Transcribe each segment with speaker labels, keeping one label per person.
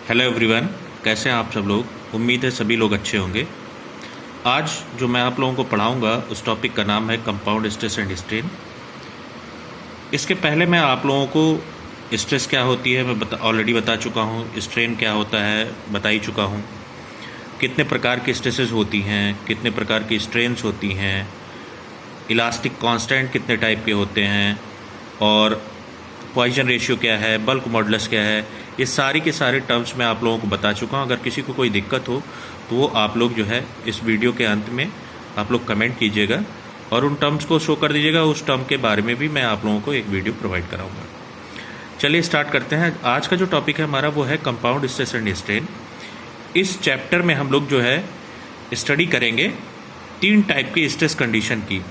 Speaker 1: Hello everyone, कैसे हैं आप सब लोग। उम्मीद है सभी लोग अच्छे होंगे। आज जो मैं आप लोगों को पढ़ाऊंगा उस टॉपिक का नाम है कंपाउंड स्ट्रेस एंड स्ट्रेन। इसके पहले मैं आप लोगों को स्ट्रेस क्या होती है मैं ऑलरेडी बता चुका हूँ, स्ट्रेन क्या होता है बता ही चुका हूँ, कितने प्रकार की स्ट्रेसेस होती हैं, कितने प्रकार की स्ट्रेन्स होती हैं, इलास्टिक कांस्टेंट कितने टाइप के होते हैं, और पॉइजन रेशियो क्या है, बल्क मॉडुलस क्या है, ये सारी के सारे टर्म्स मैं आप लोगों को बता चुका हूँ। अगर किसी को कोई दिक्कत हो तो वो आप लोग जो है इस वीडियो के अंत में आप लोग कमेंट कीजिएगा और उन टर्म्स को शो कर दीजिएगा। उस टर्म के बारे में भी मैं आप लोगों को एक वीडियो प्रोवाइड कराऊंगा। चलिए स्टार्ट करते हैं। आज का जो टॉपिक है हमारा वो है कंपाउंड स्ट्रेस एंड स्ट्रेन। इस चैप्टर में हम लोग जो है स्टडी करेंगे 3 टाइप की स्ट्रेस कंडीशन की।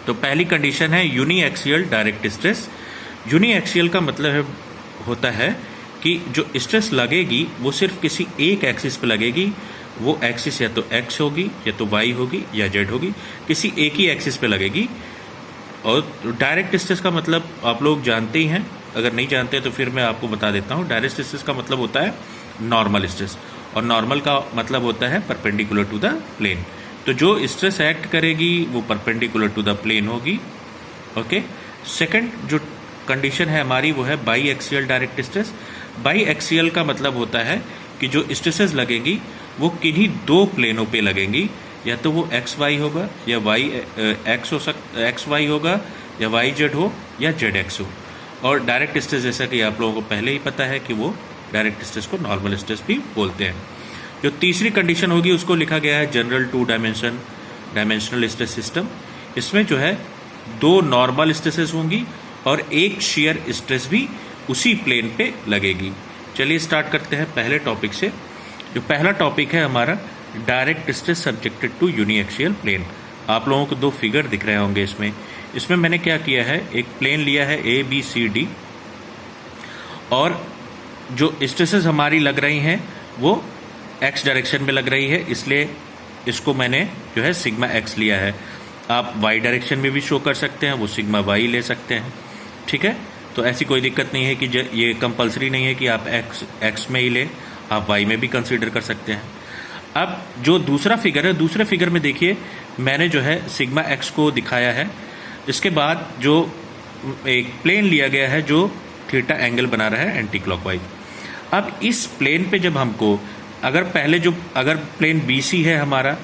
Speaker 1: तो पहली कंडीशन है यूनिएक्सियल डायरेक्ट स्ट्रेस। यूनिएक्सियल का मतलब होता है कि जो स्ट्रेस लगेगी वो सिर्फ किसी एक एक्सिस पे लगेगी। वो एक्सिस या तो एक्स होगी या तो वाई होगी या जेड होगी, किसी एक ही एक्सिस पे लगेगी। और डायरेक्ट स्ट्रेस का मतलब आप लोग जानते ही हैं, अगर नहीं जानते तो फिर मैं आपको बता देता हूँ। डायरेक्ट स्ट्रेस का मतलब होता है नॉर्मल स्ट्रेस, और नॉर्मल का मतलब होता है परपेंडिकुलर टू द प्लेन। तो जो स्ट्रेस एक्ट करेगी वो परपेंडिकुलर टू द प्लेन होगी। ओके। सेकंड जो कंडीशन है हमारी वो है by axial direct stress. By axial का मतलब होता है कि जो स्ट्रेसेस लगेंगी वो किन्हीं 2 प्लेनों पे लगेंगी, या तो वो एक्स वाई होगा या वाई एक्स वाई होगा, या वाई जेड हो या जेड एक्स हो। और डायरेक्ट स्ट्रेस जैसा कि आप लोगों को पहले ही पता है कि वो डायरेक्ट स्ट्रेस को नॉर्मल स्ट्रेस भी बोलते हैं। जो तीसरी कंडीशन होगी उसको लिखा गया है जनरल 2 डायमेंशनल स्ट्रेस सिस्टम। इसमें जो है 2 नॉर्मल स्ट्रेसेस होंगी और एक शेयर स्ट्रेस भी उसी प्लेन पे लगेगी। चलिए स्टार्ट करते हैं पहले टॉपिक से। जो पहला टॉपिक है हमारा direct stress subjected to uniaxial plane. आप लोगों को 2 फिगर दिख रहे होंगे इसमें मैंने क्या किया है, एक प्लेन लिया है ABCD, और जो स्ट्रेसेस हमारी लग रही हैं वो एक्स डायरेक्शन में लग रही है, इसलिए इसको मैंने जो है सिग्मा एक्स लिया है। आप वाई डायरेक्शन में भी शो कर सकते हैं, वो सिग्मा वाई ले सकते हैं। ठीक है, तो ऐसी कोई दिक्कत नहीं है कि ये कंपलसरी नहीं है कि आप एक्स में ही लें, आप वाई में भी कंसीडर कर सकते हैं। अब जो दूसरा फिगर है, दूसरे फिगर में देखिए मैंने जो है सिग्मा एक्स को दिखाया है। इसके बाद जो एक प्लेन लिया गया है जो थीटा एंगल बना रहा है एंटी क्लॉकवाइज। अब इस प्लेन पे जब हमको अगर प्लेन BC है हमारा,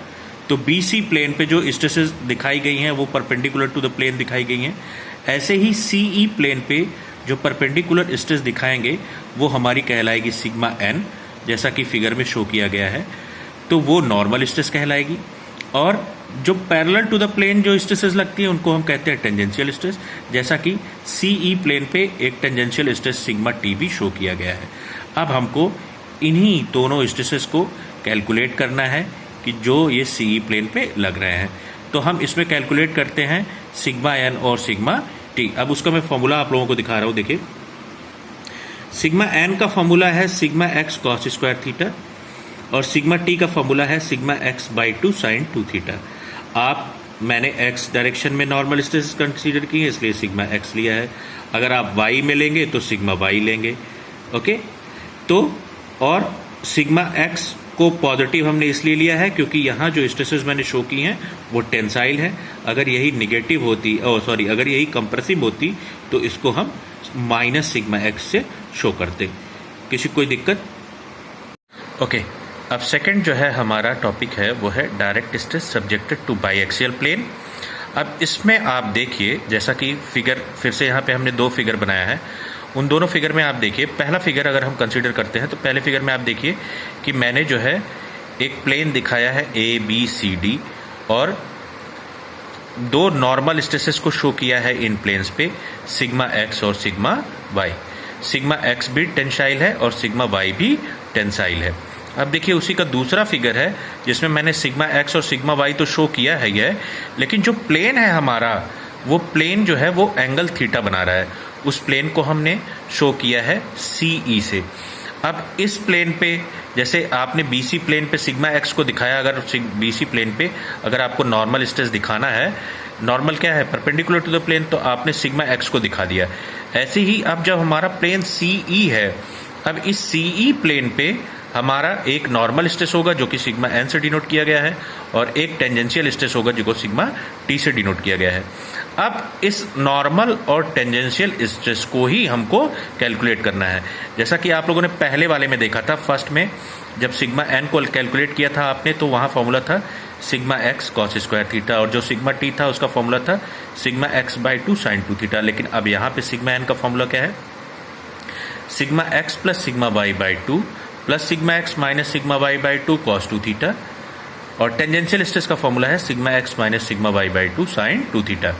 Speaker 1: तो BC प्लेन पे जो स्ट्रेसेस दिखाई गई हैं वो परपेंडिकुलर टू द प्लेन दिखाई गई हैं। ऐसे ही CE प्लेन पे जो परपेंडिकुलर स्ट्रेस दिखाएंगे वो हमारी कहलाएगी सिग्मा n, जैसा कि फिगर में शो किया गया है, तो वो नॉर्मल स्ट्रेस कहलाएगी। और जो पैरेलल टू द प्लेन जो स्ट्रेसेस लगती हैं उनको हम कहते हैं टेंजेंशियल स्ट्रेस, जैसा कि CE प्लेन पे एक टेंजेंशियल स्ट्रेस सिग्मा T भी शो किया गया है। अब हमको इन्हीं दोनों स्ट्रेसेस को कैलकुलेट करना है कि जो ये CE प्लेन पे लग रहे हैं। तो हम इसमें कैलकुलेट करते हैं सिग्मा n और सिग्मा t। अब उसका मैं फॉर्मूला आप लोगों को दिखा रहा हूँ। देखिए सिग्मा n का फॉर्मूला है sigma x cos square theta, और सिग्मा t का फॉर्मूला है सिग्मा x/2 sin 2 थीटा। मैंने x डायरेक्शन में नॉर्मल स्ट्रेस कंसीडर किए इसलिए सिग्मा x लिया है। अगर आप y में लेंगे तो सिग्मा y लेंगे। ओके, तो और सिग्मा x को पॉजिटिव हमने इसलिए लिया है क्योंकि यहाँ जो स्ट्रेसेस मैंने शो की हैं वो टेंसाइल है। अगर यही निगेटिव होती अगर यही कंप्रेसिव होती तो इसको हम माइनस सिग्मा एक्स से शो करते। किसी कोई दिक्कत? ओके। अब सेकंड जो है हमारा टॉपिक है वो है direct stress subjected to biaxial plane. अब इसमें आप देखिए, जैसा कि फिगर फिर से यहाँ पे हमने 2 फिगर बनाया है, उन दोनों फिगर में आप देखिए, पहला फिगर अगर हम कंसीडर करते हैं तो पहले फिगर में आप देखिए कि मैंने जो है एक प्लेन दिखाया है ABCD और 2 नॉर्मल स्ट्रेसेस को शो किया है इन प्लेन्स पे, सिग्मा एक्स और सिग्मा वाई। सिग्मा एक्स भी टेंसाइल है और सिग्मा वाई भी टेंसाइल है। अब देखिए उसी का दूसरा फिगर है जिसमें मैंने सिग्मा एक्स और सिग्मा वाई तो शो किया है यह, लेकिन जो प्लेन है हमारा वो प्लेन जो है वो एंगल थीटा बना रहा है। उस प्लेन को हमने शो किया है CE से। अब इस प्लेन पे जैसे आपने BC प्लेन पे सिग्मा एक्स को दिखाया, अगर BC प्लेन पे अगर आपको नॉर्मल स्ट्रेस दिखाना है, नॉर्मल क्या है परपेंडिकुलर टू द प्लेन, तो आपने सिग्मा एक्स को दिखा दिया। ऐसे ही अब जब हमारा प्लेन CE है अब इस सीई प्लेन पे हमारा एक नॉर्मल स्ट्रेस होगा जो कि सिग्मा एन से डिनोट किया गया है, और एक टेंजेंशियल स्ट्रेस होगा जो सिग्मा टी से डिनोट किया गया है। अब इस नॉर्मल और टेंजेंशियल स्ट्रेस को ही हमको कैलकुलेट करना है। जैसा कि आप लोगों ने पहले वाले में देखा था, फर्स्ट में जब सिग्मा एन को कैलकुलेट किया था आपने, तो वहाँ फॉर्मूला था sigma X cos square theta, और जो सिग्मा टी था उसका फॉर्मूला था sigma X by 2 sine 2 theta. लेकिन अब यहाँ पे सिग्मा एन का फॉर्मूला क्या है? Sigma X plus sigma Y by 2 plus sigma X minus sigma Y by 2 cos 2 theta, और टेंजेंशियल स्ट्रेस का फॉर्मूला है sigma X minus sigma Y by 2 sine 2 theta.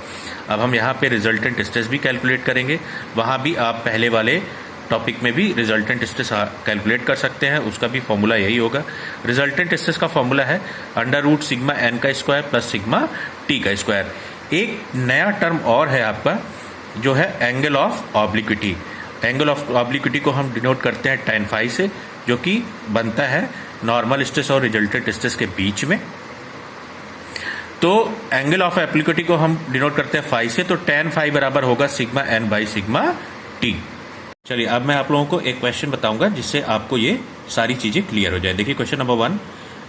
Speaker 1: अब हम यहाँ पे रिजल्टेंट स्ट्रेस भी कैलकुलेट करेंगे। वहाँ भी आप पहले वाले टॉपिक में भी रिजल्टेंट स्ट्रेस कैलकुलेट कर सकते हैं, उसका भी फॉर्मूला यही होगा। रिजल्टेंट स्ट्रेस का फॉर्मूला है अंडर रूट सिग्मा एन का स्क्वायर प्लस सिग्मा टी का स्क्वायर। एक नया टर्म और है आपका जो है angle of obliquity. Angle of obliquity को हम डिनोट करते हैं tan फाई से, जो कि बनता है नॉर्मल स्ट्रेस और रिजल्टेंट स्ट्रेस के बीच में। तो एंगल ऑफ ऑब्लिक्विटी को हम डिनोट करते हैं फाई से, तो tan फाई बराबर होगा sigma N by sigma T. चलिए अब मैं आप लोगों को एक क्वेश्चन बताऊंगा जिससे आपको ये सारी चीजें क्लियर हो जाए। देखिए question number 1,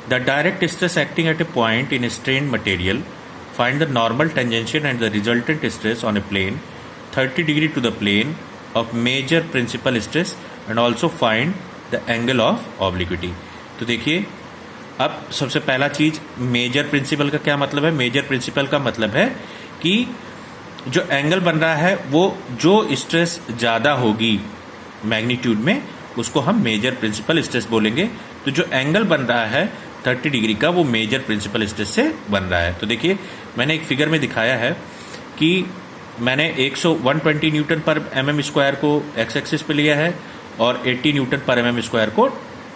Speaker 1: the direct stress acting at a point in strain material, find the normal tangential and the resultant stress on a plane 30 degree to the plane of major principal stress and also find the angle of obliquity. तो देखिए अब सबसे पहला चीज, major principal का क्या मतलब है? मेजर प्रिंसिपल का मतलब है कि जो एंगल बन रहा है वो जो स्ट्रेस ज़्यादा होगी मैग्नीट्यूड में उसको हम मेजर प्रिंसिपल स्ट्रेस बोलेंगे। तो जो एंगल बन रहा है 30 डिग्री का वो मेजर प्रिंसिपल स्ट्रेस से बन रहा है। तो देखिए मैंने एक फिगर में दिखाया है कि मैंने 120 न्यूटन पर mm स्क्वायर को एक्स एक्सिस पे लिया है और 80 न्यूटन पर mm स्क्वायर को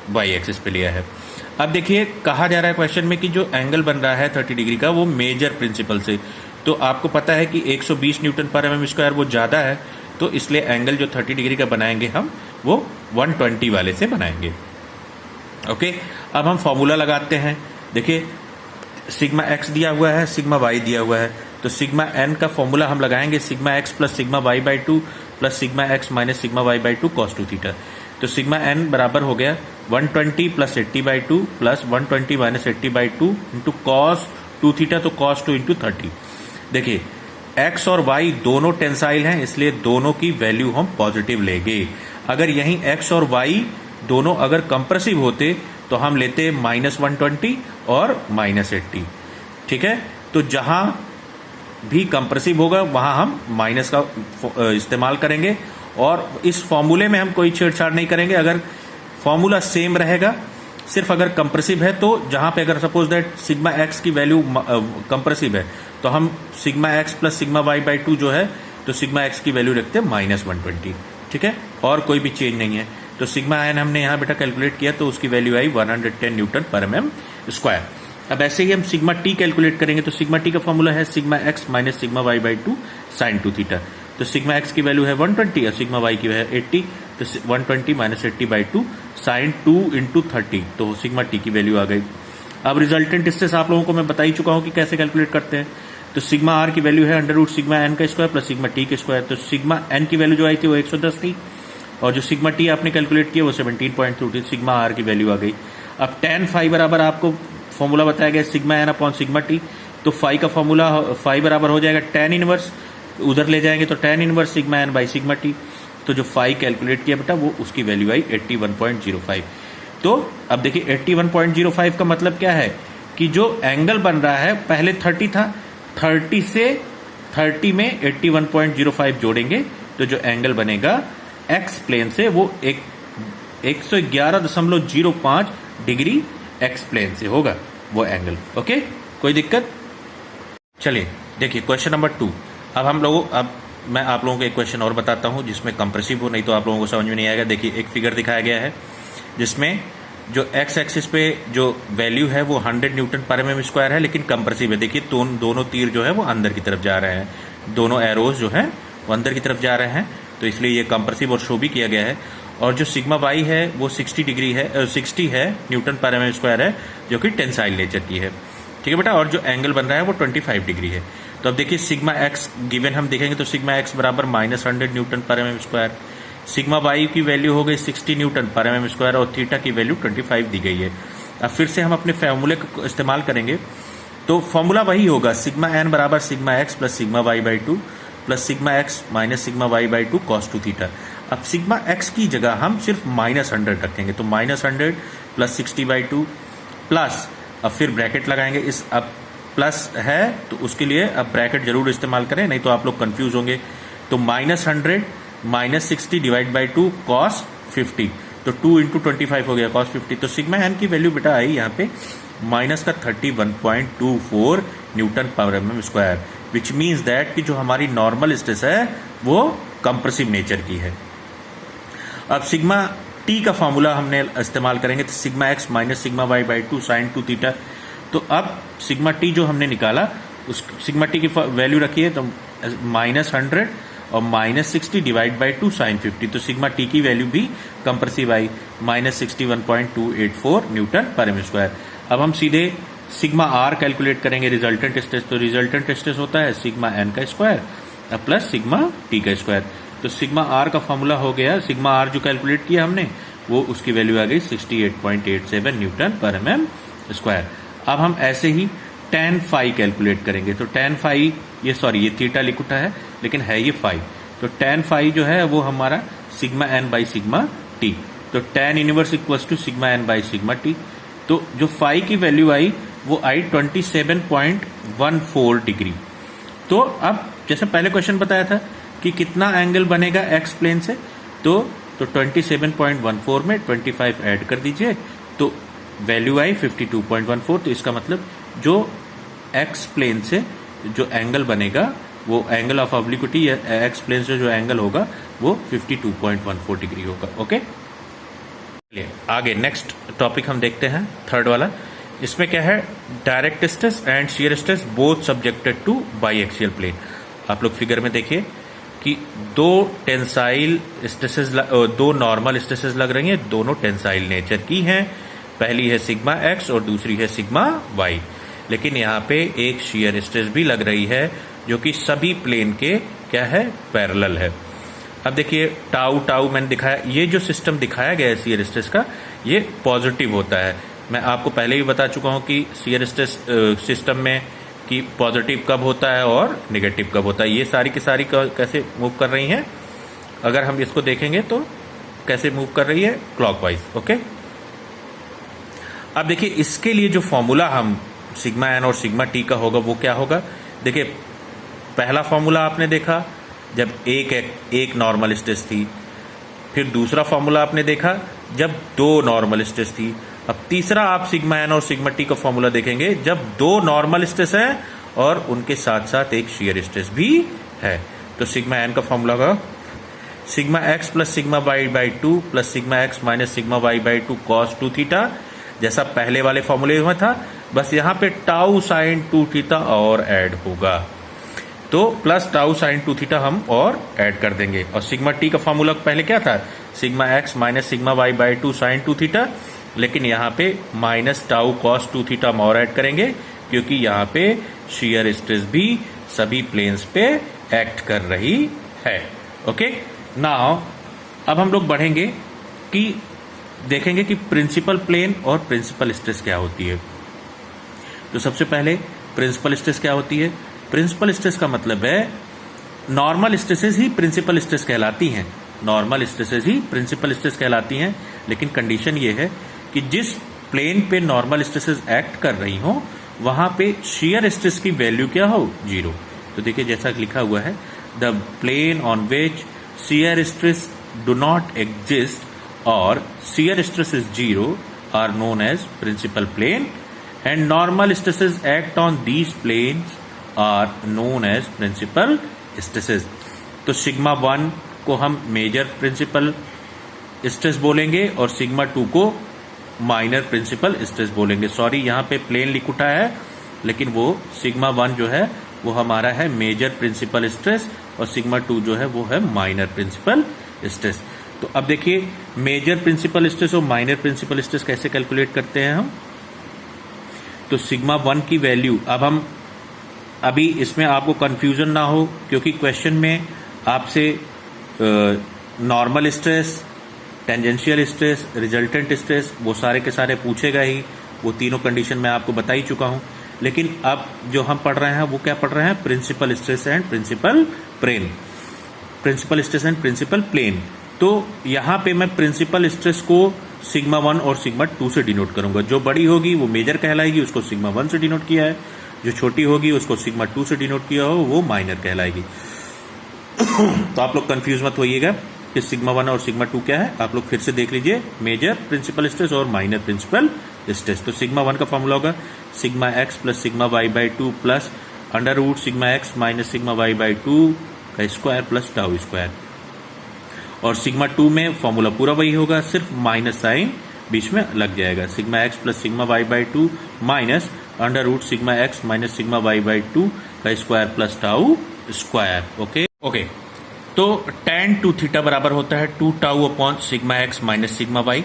Speaker 1: वाई एक्सिस पे लिया है। अब देखिए कहा जा रहा है क्वेश्चन में कि जो एंगल बन रहा है 30 डिग्री का वो मेजर प्रिंसिपल से, तो आपको पता है कि 120 न्यूटन पर mm स्क्वायर वो ज़्यादा है, तो इसलिए एंगल जो 30 डिग्री का बनाएंगे हम वो 120 वाले से बनाएंगे। ओके, अब हम फॉर्मूला लगाते हैं। देखिए सिग्मा एक्स दिया हुआ है, सिग्मा वाई दिया हुआ है, तो सिग्मा एन का फॉर्मूला हम लगाएंगे sigma X plus sigma Y by 2 plus sigma X minus sigma Y by 2 cos 2 theta. तो सिग्मा एन बराबर हो गया 120 plus 80 by 2 plus 120 minus 80 by 2 into cos 2 theta, तो कॉस 2 इंटू 30। देखिए x और y दोनों टेंसाइल हैं, इसलिए दोनों की वैल्यू हम पॉजिटिव लेंगे। अगर यहीं x और y दोनों अगर कंप्रेसिव होते तो हम लेते -120 और -80। ठीक है, तो जहां भी कंप्रेसिव होगा वहां हम माइनस का इस्तेमाल करेंगे, और इस फॉर्मूले में हम कोई छेड़छाड़ नहीं करेंगे। अगर फॉर्मूला सेम रहेगा, सिर्फ अगर कंप्रेसिव है तो जहां पे अगर सपोज दैट सिग्मा एक्स की वैल्यू कंप्रेसिव है तो हम sigma X plus sigma Y by 2 जो है तो सिग्मा एक्स की वैल्यू रखते हैं -120। ठीक है, और कोई भी चेंज नहीं है। तो सिग्मा एन हमने यहाँ बेटा कैलकुलेट किया तो उसकी वैल्यू आई 110 न्यूटन पर mm स्क्वायर। अब ऐसे ही हम सिग्मा टी कैलकुलेट करेंगे, तो सिग्मा टी का फॉर्मूला है sigma X minus sigma Y by 2 sine 2 theta. तो सिग्मा एक्स की वैल्यू है 120 और सिग्मा वाई की है 80, तो 120 माइनस 80 बाई 2 साइन 2 इंटू 30, तो सिग्मा टी की वैल्यू आ गई। अब रिजल्टेंट स्ट्रेस आप लोगों को मैं बता ही चुका हूं कि कैसे कैलकुलेट करते हैं। तो सिग्मा आर की वैल्यू है अंडर रूट सिग्मा एन का स्क्वायर प्लस सिग्मा टी के स्क्वायर। तो सिग्मा एन की वैल्यू जो आई थी वो 110 थी, और जो सिग्मा टी आपने कैलकुलेट किया वो 17.2 सिग्मा आर की वैल्यू आ गई। अब tan फाई बराबर आपको फॉर्मूला बताया गया sigma N upon sigma T, तो फाई का फॉर्मूला फाई बराबर हो जाएगा tan इनवर्स, उधर ले जाएंगे तो tan inverse sigma N by sigma T. तो जो फाई कैलकुलेट किया बेटा वो उसकी वैल्यू आई 81.05। तो अब देखिए 81.05 का मतलब क्या है कि जो एंगल बन रहा है पहले 30 था, 30 से 30 में 81.05 जोड़ेंगे तो जो एंगल बनेगा एक्स प्लेन से वो 111.05 डिग्री एक्स प्लेन से होगा वो एंगल। ओके, कोई दिक्कत? चलिए देखिए क्वेश्चन नंबर 2। अब मैं आप लोगों को एक क्वेश्चन और बताता हूं जिसमें कंप्रेसिव हो, नहीं तो आप लोगों को समझ में नहीं आएगा। देखिए एक फिगर दिखाया गया है जिसमें जो एक्स एक्सिस पे जो वैल्यू है वो 100 न्यूटन पर mm स्क्वायर है, लेकिन कंप्रेसिव है। देखिए दोनों तीर जो है वो अंदर की तरफ जा रहे हैं, दोनों एरोज जो है वो अंदर की तरफ जा रहे हैं, तो इसलिए ये कंप्रेसिव और शो भी किया गया है। और जो सिग्मा वाई है वो 60 है न्यूटन पर mm स्क्वायर है, जो कि टेंसाइल नेचर की है। ठीक है बेटा, और जो एंगल बन रहा है वो 25 डिग्री है। तो अब देखिए सिग्मा एक्स गिवन हम देखेंगे तो सिग्मा एक्स बराबर -100 Newton per mm square, sigma Y की वैल्यू हो गई 60 न्यूटन पर mm स्क्वायर और थीटा की वैल्यू 25 दी गई है। अब फिर से हम अपने फॉर्मूले को इस्तेमाल करेंगे, तो फॉर्मूला वही होगा सिग्मा एन बराबर sigma X plus sigma Y by two plus sigma X minus sigma Y by two cos two theta. अब सिग्मा एक्स की जगह हम सिर्फ -100 रखेंगे, तो -100 प्लस 60/2 प्लस, अब फिर ब्रैकेट लगाएंगे, इस अब प्लस है तो उसके लिए अब ब्रैकेट जरूर इस्तेमाल करें, नहीं तो आप लोग कंफ्यूज होंगे। तो -100 माइनस 60 डिवाइड बाई 2 कॉस 50, तो 2 इंटू 25 हो गया कॉस 50। तो सिग्मा एन की वैल्यू बेटा आई यहाँ पे माइनस का 31.24 Newton per mm square, which means that कि जो हमारी नॉर्मल स्ट्रेस है वो कंप्रेसिव नेचर की है। अब सिग्मा टी का फॉर्मूला हमने इस्तेमाल करेंगे, तो sigma X minus sigma Y by two sine 2 theta. तो अब सिग्मा टी जो हमने निकाला उस सिग्मा टी की वैल्यू रखी है, तो -100 और -60 डिवाइड बाई 2 साइन 50, तो सिग्मा टी की वैल्यू भी कंप्रेसिव आई -61.284 न्यूटन पर एम स्क्वायर। अब हम सीधे सिग्मा आर कैलकुलेट करेंगे रिजल्टेंट स्ट्रेस, तो रिजल्टेंट स्ट्रेस होता है सिग्मा एन का स्क्वायर प्लस सिग्मा टी का स्क्वायर। तो सिग्मा आर का फॉर्मूला हो गया, सिग्मा आर जो कैलकुलेट किया हमने वो उसकी वैल्यू आ गई 68.87 न्यूटन पर एम स्क्वायर। अब हम ऐसे ही tan फाई कैलकुलेट करेंगे, तो tan फाई ये थीटा लिख उठा है लेकिन है ये फाई, तो tan फाई जो है वो हमारा sigma N by sigma T, तो tan inverse equals to sigma N by sigma T. तो जो फाई की वैल्यू आई वो आई 27.14 डिग्री। तो अब जैसे पहले क्वेश्चन बताया था कि कितना एंगल बनेगा एक्स प्लेन से, तो 27.14 में 25 ऐड कर दीजिए, तो वैल्यू आई 52.14। तो इसका मतलब जो एक्स प्लेन से जो एंगल बनेगा वो एंगल ऑफ ऑब्लिक्विटी या एक्स प्लेन से जो एंगल होगा वो 52.14 डिग्री होगा। ओके, चलिए आगे नेक्स्ट टॉपिक हम देखते हैं, थर्ड वाला। इसमें क्या है, direct stress and shear stress both subjected to biaxial plane. आप लोग फिगर में देखिए कि दो टेंसाइल स्ट्रेसेस, दो नॉर्मल स्ट्रेसेस लग रही हैं, दोनों टेंसाइल नेचर की हैं। पहली है सिग्मा एक्स और दूसरी है सिग्मा वाई, लेकिन यहाँ पे एक शियर स्ट्रेस भी लग रही है जो कि सभी प्लेन के क्या है, पैरेलल है। अब देखिए टाउ टाउ मैंने दिखाया, ये जो सिस्टम दिखाया गया है शियर स्ट्रेस का ये पॉजिटिव होता है। मैं आपको पहले भी बता चुका हूँ कि शियर स्ट्रेस सिस्टम में कि पॉजिटिव कब होता है और नेगेटिव कब होता है। ये सारी की सारी कैसे मूव कर रही हैं, अगर हम इसको देखेंगे तो कैसे मूव कर रही है, क्लॉकवाइज। ओके, अब देखिए इसके लिए जो फॉर्मूला हम सिग्मा एन और सिग्मा टी का होगा वो क्या होगा। देखिए पहला फॉर्मूला आपने देखा जब एक नॉर्मल स्ट्रेस थी, फिर दूसरा फॉर्मूला आपने देखा जब दो नॉर्मल स्ट्रेस थी। अब तीसरा आप सिग्मा एन और सिग्मा टी का फॉर्मूला देखेंगे जब दो नॉर्मल स्ट्रेस है और उनके साथ साथ एक शियर स्ट्रेस भी है। तो सिग्मा एन का फॉर्मूला होगा sigma X plus sigma Y by two plus sigma X minus sigma Y by two cos 2 theta, जैसा पहले वाले फॉर्मूले में था, बस यहाँ पे टाउ साइन 2 थीटा और ऐड होगा, तो प्लस टाउ साइन 2 थीटा हम और ऐड कर देंगे। और सिग्मा टी का फॉर्मूला पहले क्या था, sigma X minus sigma Y by two sine 2 theta, लेकिन यहाँ पे माइनस टाउ कॉस 2 थीटा हम और ऐड करेंगे क्योंकि यहाँ पे शियर स्ट्रेस भी सभी प्लेन्स पे एक्ट कर रही है। ओके, नाउ अब हम लोग बढ़ेंगे कि देखेंगे कि प्रिंसिपल प्लेन और प्रिंसिपल स्ट्रेस क्या होती है। तो सबसे पहले प्रिंसिपल स्ट्रेस क्या होती है। प्रिंसिपल स्ट्रेस का मतलब है नॉर्मल स्ट्रेसेस ही प्रिंसिपल स्ट्रेस कहलाती हैं, नॉर्मल स्ट्रेसेस ही प्रिंसिपल स्ट्रेस कहलाती हैं, लेकिन कंडीशन ये है कि जिस प्लेन पे नॉर्मल स्ट्रेसेस एक्ट कर रही हो वहां पे शियर स्ट्रेस की वैल्यू क्या हो, 0। तो देखिए जैसा लिखा हुआ है, the plane on which shear stress do not exist और shear stress is 0 are known as principal plane and normal stresses act on these planes are known as principal stresses. तो सिग्मा 1 को हम मेजर प्रिंसिपल स्ट्रेस बोलेंगे और sigma 2 को minor principal stress बोलेंगे। Sorry यहाँ पे प्लेन लिख उठा है, लेकिन वो सिग्मा 1 जो है वो हमारा है मेजर प्रिंसिपल स्ट्रेस और सिग्मा 2 जो है वो है माइनर प्रिंसिपल स्ट्रेस। तो अब देखिए मेजर प्रिंसिपल स्ट्रेस और माइनर प्रिंसिपल स्ट्रेस कैसे कैलकुलेट करते हैं हम। तो सिग्मा 1 की वैल्यू, अब हम अभी इसमें आपको कंफ्यूजन ना हो क्योंकि क्वेश्चन में आपसे normal stress, tangential stress, resultant stress, वो सारे के सारे पूछेगा ही। वो तीनों कंडीशन मैं आपको बता ही चुका हूं। लेकिन अब जो हम पढ़ रहे हैं वो क्या पढ़ रहे हैं? Principal stress and principal plane. Principal stress and principal plane. तो यहां पे मैं प्रिंसिपल स्ट्रेस को सिग्मा 1 और सिग्मा 2 से डिनोट करूंगा। जो बड़ी होगी वो मेजर कहलाएगी, उसको सिग्मा 1 से डिनोट किया है। जो छोटी होगी उसको सिग्मा 2 से डिनोट किया हो वो माइनर कहलाएगी। तो आप लोग कंफ्यूज मत होइएगा कि सिग्मा 1 और सिग्मा 2 क्या है। आप लोग फिर से देख लीजिए, मेजर प्रिंसिपल स्ट्रेस और माइनर प्रिंसिपल स्ट्रेस। तो सिग्मा 1 का फॉर्मूला होगा sigma X plus sigma Y by 2 plus under root sigma X minus sigma Y by 2 का स्क्वायर प्लस टाउ स्क्वायर। और सिग्मा 2 में फॉर्मूला पूरा वही होगा, सिर्फ माइनस साइन बीच में लग जाएगा। Sigma X plus sigma Y by 2 minus under root sigma X minus sigma Y by 2 का square plus tau square. Okay. तो tan 2 थीटा बराबर होता है 2 tau upon sigma X minus sigma Y.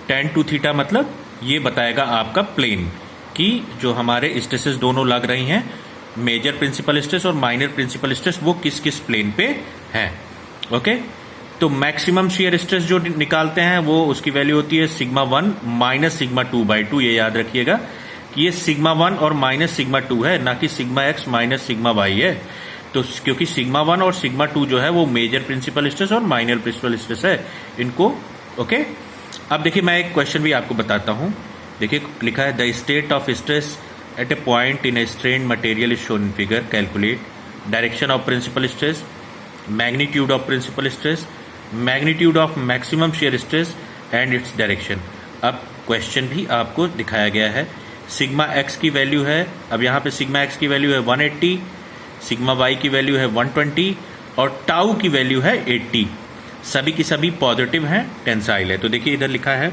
Speaker 1: tan 2 theta मतलब ये बताएगा आपका plane कि जो हमारे स्ट्रेसेस दोनों लग रही हैं, मेजर प्रिंसिपल स्ट्रेस और माइनर प्रिंसिपल स्ट्रेस, वो किस किस प्लेन पे है। ओके। तो मैक्सिमम शियर स्ट्रेस जो निकालते हैं वो उसकी वैल्यू होती है सिग्मा 1 माइनस सिग्मा 2 बाई 2। ये याद रखिएगा कि ये सिग्मा 1 और माइनस सिग्मा 2 है, ना कि sigma X minus sigma Y है। तो क्योंकि सिग्मा 1 और सिग्मा 2 जो है वो मेजर प्रिंसिपल स्ट्रेस और माइनर प्रिंसिपल स्ट्रेस है इनको। ओके। अब देखिए मैं एक क्वेश्चन भी आपको बताता हूं। देखिए लिखा है the state of stress at a point in a strained material is shown in figure. Calculate direction of principal stress, magnitude of principal stress, magnitude of maximum shear stress and its direction. अब question भी आपको दिखाया गया है। Sigma X की value है, अब यहाँ पे सिग्मा एक्स की वैल्यू है 180, सिग्मा वाई की वैल्यू है 120 और टाउ की वैल्यू है 80। सभी की सभी पॉजिटिव हैं, टेंसाइल है। तो देखिए इधर लिखा है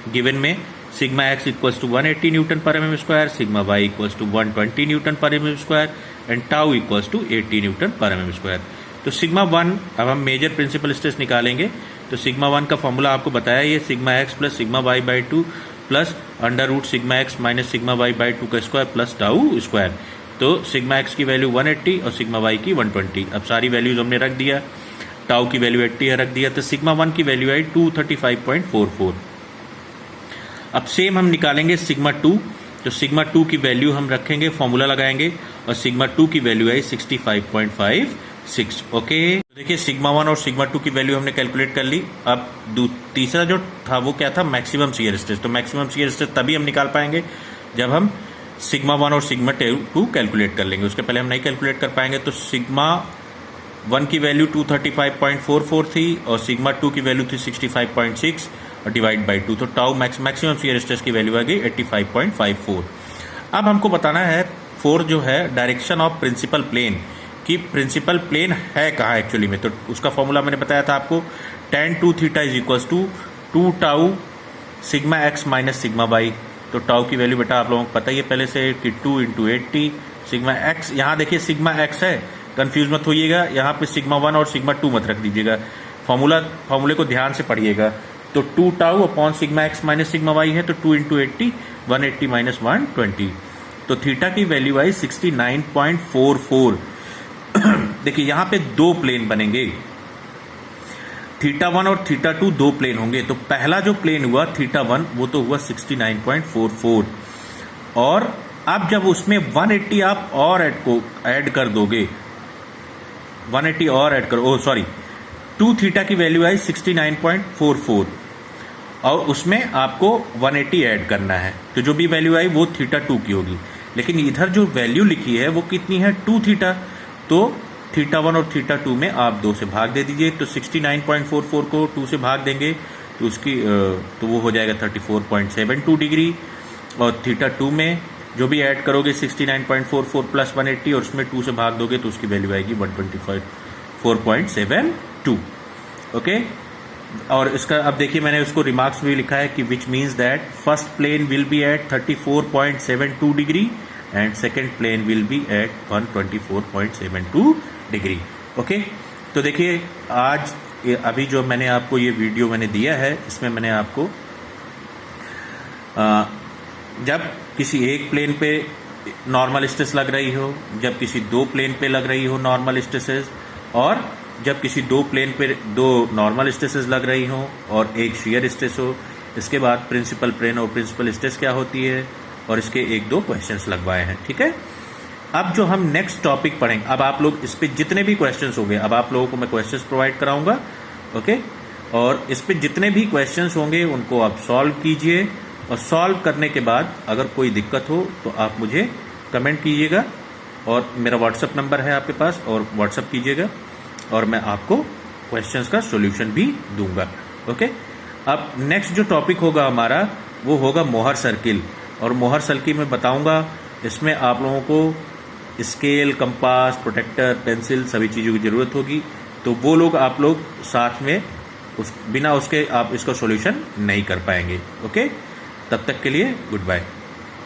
Speaker 1: गिवन में sigma X equals to 180 newton per mm square, sigma Y equals to 120 newton per mm square and tau equals to 80 newton per mm square. तो सिग्मा 1, अब हम मेजर प्रिंसिपल स्ट्रेस निकालेंगे। तो सिग्मा 1 का फॉर्मूला आपको बताया, ये sigma X plus sigma Y by 2 plus under root sigma X minus sigma Y by 2 का स्क्वायर प्लस टाउ स्क्वायर। तो सिग्मा एक्स की वैल्यू 180 और सिग्मा वाई की 120। अब सारी वैल्यूज हमने रख दिया, टाउ की वैल्यू 80 रख दिया, तो सिग्मा 1 की वैल्यू आई 235.44। अब सेम हम निकालेंगे सिग्मा 2। तो सिग्मा 2 की वैल्यू हम रखेंगे, फॉर्मूला लगाएंगे और सिग्मा 2 की वैल्यू आई 65.56। ओके। देखिए सिग्मा 1 और सिग्मा 2 की वैल्यू हमने कैलकुलेट कर ली। अब तीसरा जो था वो क्या था? Maximum shear stress. तो मैक्सिमम शियर स्ट्रेस तभी हम निकाल पाएंगे जब हम सिग्मा 1 और सिग्मा 2 कैलकुलेट कर लेंगे। उसके पहले हम नहीं कैलकुलेट कर पाएंगे। तो सिग्मा 1 की वैल्यू 235.44 थी और सिग्मा 2 की वैल्यू थी 65.6 और डिवाइड बाई 2। तो टाउ मैक्सिमम शियर स्ट्रेस की वैल्यू आ गई 85.54। अब हमको बताना है 4 जो है डायरेक्शन ऑफ प्रिंसिपल प्लेन, कि प्रिंसिपल प्लेन है कहाँ एक्चुअली में। तो उसका फॉर्मूला मैंने बताया था आपको, tan 2 theta is equals to 2 tau sigma X minus sigma Y. तो टाउ की वैल्यू बेटा आप लोगों को पता ही है पहले से कि 2 इंटू 80 सिग्मा एक्स। यहाँ देखिए सिग्मा एक्स है, कंफ्यूज मत होइएगा, यहाँ पे सिग्मा 1 और सिग्मा 2 मत रख दीजिएगा। फॉर्मूले को ध्यान से पढ़िएगा। तो 2 tau upon sigma X minus sigma Y है, तो 2 इंटू 80 180 माइनस 120। तो थीटा की वैल्यू आई 69.44। देखिए यहाँ पे 2 प्लेन बनेंगे, थीटा 1 और थीटा 2 2 प्लेन होंगे। तो पहला जो प्लेन हुआ थीटा 1 वो तो हुआ 69.44 और अब जब उसमें 180 आप और ऐड कर दोगे, 180 और ऐड करो, 2 थीटा की वैल्यू आई 69.44 और उसमें आपको 180 ऐड करना है। तो जो भी वैल्यू आई वो थीटा 2 की होगी। लेकिन इधर जो वैल्यू लिखी है वो कितनी है? 2 थीटा। तो थीटा 1 और थीटा 2 में आप 2 से भाग दे दीजिए। तो 69.44 को 2 से भाग देंगे तो उसकी तो वो हो जाएगा 34.72 डिग्री। और थीटा 2 में जो भी ऐड करोगे 69.44 प्लस 180 और उसमें 2 से भाग दोगे तो उसकी वैल्यू आएगी 125.472। ओके। और इसका अब देखिए मैंने उसको रिमार्क्स में लिखा है कि which means that first plane will be at 34.72 degree and second plane will be at 124.72 degree. Okay. तो देखिए आज अभी जो मैंने आपको ये वीडियो मैंने दिया है इसमें मैंने आपको जब किसी एक प्लेन पे नॉर्मल स्ट्रेस लग रही हो, जब किसी 2 प्लेन पे लग रही हो नॉर्मल स्ट्रेसेस, और जब किसी दो प्लेन पे दो नॉर्मल स्ट्रेसेस लग रही हों और एक शियर स्ट्रेस हो। इसके बाद प्रिंसिपल प्लेन और प्रिंसिपल स्ट्रेस क्या होती है, और इसके एक दो क्वेश्चंस लगवाए हैं। ठीक है, अब जो हम नेक्स्ट टॉपिक पढ़ेंगे, अब आप लोग इस पे जितने भी क्वेश्चंस होंगे, अब आप लोगों को मैं क्वेश्चंस प्रोवाइड कराऊंगा। ओके, और इस पे जितने भी क्वेश्चंस होंगे उनको आप सॉल्व कीजिए, और सॉल्व करने के बाद अगर कोई दिक्कत हो तो आप मुझे कमेंट कीजिएगा, और मेरा व्हाट्सअप नंबर है आपके पास, और व्हाट्सअप कीजिएगा और मैं आपको क्वेश्चंस का सॉल्यूशन भी दूंगा। ओके, अब नेक्स्ट जो टॉपिक होगा हमारा वो होगा मोहर सर्किल, और मोहर सर्किल में बताऊंगा। इसमें आप लोगों को स्केल, कंपास, प्रोटेक्टर, पेंसिल सभी चीज़ों की ज़रूरत होगी, तो वो लोग आप लोग साथ में बिना उसके आप इसका सॉल्यूशन नहीं कर पाएंगे। ओके, तब तक के लिए गुड बाय।